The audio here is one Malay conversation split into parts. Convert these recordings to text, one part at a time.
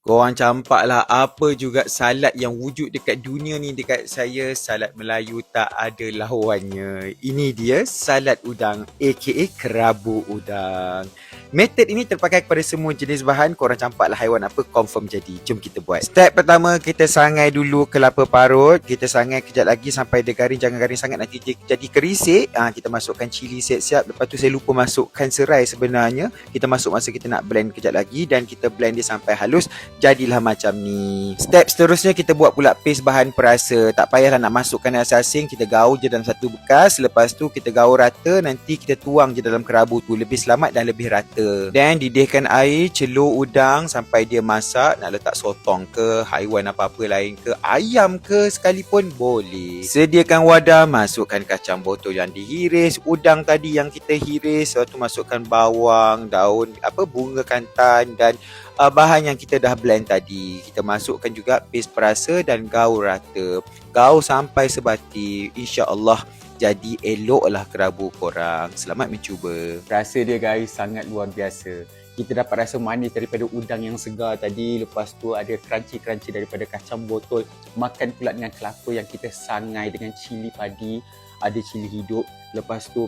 Korang campak lah apa juga salad yang wujud dekat dunia ni dekat saya. Salad Melayu tak ada lawannya. Ini dia salad udang aka kerabu udang. Method ini terpakai kepada semua jenis bahan. Korang campaklah haiwan apa, confirm jadi. Jom kita buat. Step pertama, kita sangai dulu kelapa parut. Kita sangai kejap lagi sampai dia garing. Jangan garing sangat, nanti jadi kerisik. Kita masukkan cili siap-siap. Lepas tu saya lupa masukkan serai sebenarnya. Kita masuk masa kita nak blend kejap lagi. Dan kita blend dia sampai halus. Jadilah macam ni. Step seterusnya kita buat pula paste bahan perasa. Tak payahlah nak masukkan asing. Kita gaul je dalam satu bekas. Lepas tu kita gaul rata. Nanti kita tuang je dalam kerabu tu. Lebih selamat dan lebih rata. Dan didihkan air, celur udang sampai dia masak. Nak letak sotong ke, haiwan apa-apa lain ke, ayam ke sekalipun boleh. Sediakan wadah, masukkan kacang botol yang dihiris, udang tadi yang kita hiris. Lepas tu masukkan bawang, daun bunga kantan dan bahan yang kita dah blend tadi. Kita masukkan juga paste perasa dan gaul rata. Gaul sampai sebati. InsyaAllah jadi eloklah kerabu korang. Selamat mencuba. Rasa dia guys sangat luar biasa. Kita dapat rasa manis daripada udang yang segar tadi. Lepas tu ada crunchy-crunchy daripada kacang botol. Makan pula dengan kelapa yang kita sangai dengan cili padi. Ada cili hidup. Lepas tu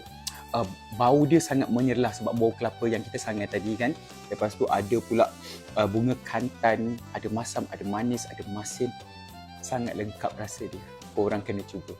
bau dia sangat menyerlah sebab bau kelapa yang kita sangai tadi kan. Lepas tu ada pula bunga kantan. Ada masam, ada manis, ada masin. Sangat lengkap rasa dia. Korang kena cuba.